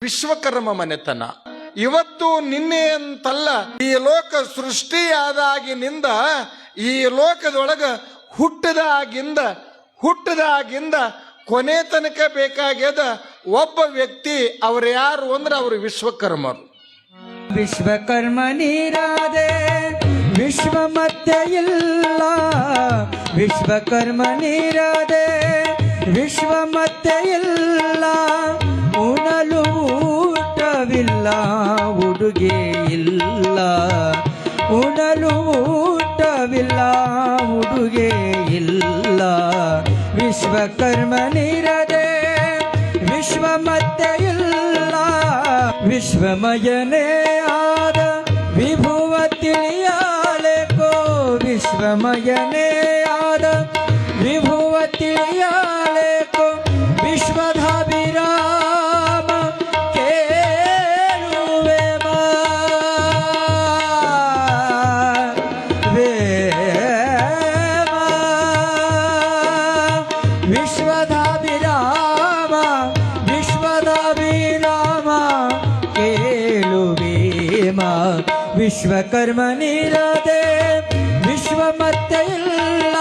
ವಿಶ್ವಕರ್ಮ ಮನೆತನ ಇವತ್ತು ನಿನ್ನೆ ಅಂತಲ್ಲ, ಈ ಲೋಕ ಸೃಷ್ಟಿಯಾದಾಗಿನಿಂದ ಈ ಲೋಕದೊಳಗ ಹುಟ್ಟದಾಗಿಂದ ಕೊನೆ ತನಕ ಬೇಕಾಗ್ಯದ ಒಬ್ಬ ವ್ಯಕ್ತಿ. ಅವ್ರು ಯಾರು ಅಂದ್ರೆ ಅವರು ವಿಶ್ವಕರ್ಮರು. ವಿಶ್ವಕರ್ಮ ನೀರಾದೆ ವಿಶ್ವ ಮತ್ತೆ ಇಲ್ಲ, ವಿಶ್ವಕರ್ಮ ನೀರಾದೆ ವಿಶ್ವ ಮತ್ತೆ ಇಲ್ಲ. ಉಣಲು ಊಟವಿಲ್ಲ ಉಡುಗೆ ಇಲ್ಲ, ಉಣಲು ಊಟವಿಲ್ಲ ಉಡುಗೆ ಇಲ್ಲ. ವಿಶ್ವಕರ್ಮ ನೀರದೆ ವಿಶ್ವ ಮತ್ತೆ ಇಲ್ಲ. ವಿಶ್ವಮಯನೇ ಆದ ವಿಭುವ ತಿಳಿಯಾಲೆಕೋ, ವಿಶ್ವಮಯನೇ ಆದ ವಿಭುವ ತಿಳಿಯಾಲೆಕೋ. ವಿಶ್ವಧಾಭಿರಾಮ ಕೇಳುವೆ ವಿಶ್ವಧಾಭಿರಾಮ ವಿಶ್ವಧಾಭಿರಾಮ ಕೇಳುವೇಮ. ವಿಶ್ವಕರ್ಮ ನೀರದೆ ವಿಶ್ವ ಮತ್ತೆ ಇಲ್ಲ,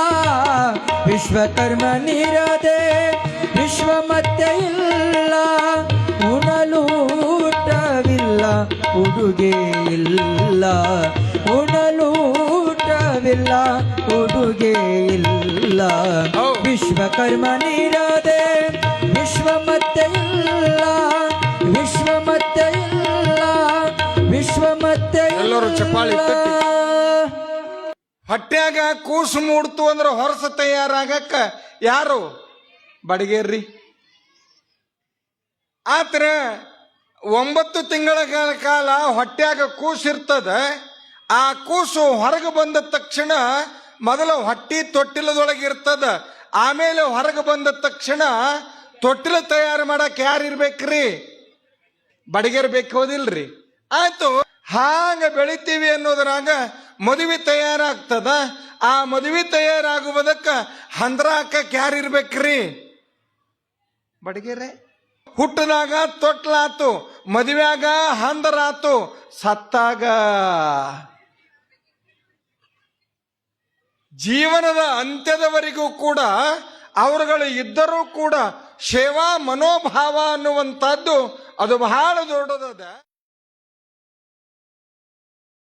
ವಿಶ್ವಕರ್ಮ ನೀರದೆ ವಿಶ್ವ ಮತ್ತೆ ಇಲ್ಲ. ಉಣಲು ಊಟವಿಲ್ಲ ಉಡುಗೆ ಇಲ್ಲ, ಉಣಲು ಊಟವಿಲ್ಲ ಉಡುಗೆ ಇಲ್ಲ. ವಿಶ್ವಕರ್ಮ ನೀರದೆ ವಿಶ್ವ ಮತ್ತೆ ಇಲ್ಲ, ವಿಶ್ವ ಮತ್ತೆ ಇಲ್ಲ, ವಿಶ್ವ ಮತ್ತೆ ಎಲ್ಲರೂ ಚಪ್ಪಾಳಿ ತಟ್ಟಿ. ಹೊಟ್ಯಾಗ ಕೂಸು ಮೂಡ್ತು ಅಂದ್ರೆ ಹೊರಸ ತಯಾರಾಗಕ್ಕ ಯಾರು? ಬಡಗೇರ್ರಿ. ಆತರ 9 ತಿಂಗಳ ಕಾಲ ಹೊಟ್ಯಾಗ ಕೂಸಿರ್ತದ. ಆ ಕೂಸು ಹೊರಗೆ ಬಂದ ತಕ್ಷಣ ಮೊದಲು ಹೊಟ್ಟಿ ತೊಟ್ಟಿಲದೊಳಗಿರ್ತದ. ಆಮೇಲೆ ಹೊರಗೆ ಬಂದ ತಕ್ಷಣ ತೊಟ್ಟಿಲ ತಯಾರು ಮಾಡಕ್ ಯಾರು ಇರ್ಬೇಕ್ರಿ? ಬಡಗೇರ್ ಬೇಕು ಹೋದಿಲ್ರಿ? ಆಯ್ತು, ಹಾಂಗ ಬೆಳಿತೀವಿ ಅನ್ನೋದ್ರಾಗ ಮದುವೆ ತಯಾರಾಗ್ತದ. ಆ ಮದುವೆ ತಯಾರಾಗುವುದಕ್ಕ ಹಂದ್ರ ಹಾಕಕ್ ಯಾರು ಇರ್ಬೇಕ್ರಿ? ಬಡಗೇರೆ. ಹುಟ್ಟದಾಗ ತೊಟ್ಲಾತು, ಮದುವೆಯಾಗ ಹಂದರಾತು, ಸತ್ತಾಗ ಜೀವನದ ಅಂತ್ಯದವರೆಗೂ ಕೂಡ ಅವರುಗಳು ಇದ್ದರೂ ಕೂಡ ಸೇವಾ ಮನೋಭಾವ ಅನ್ನುವಂಥದ್ದು ಅದು ಬಹಳ ದೊಡ್ಡದದ.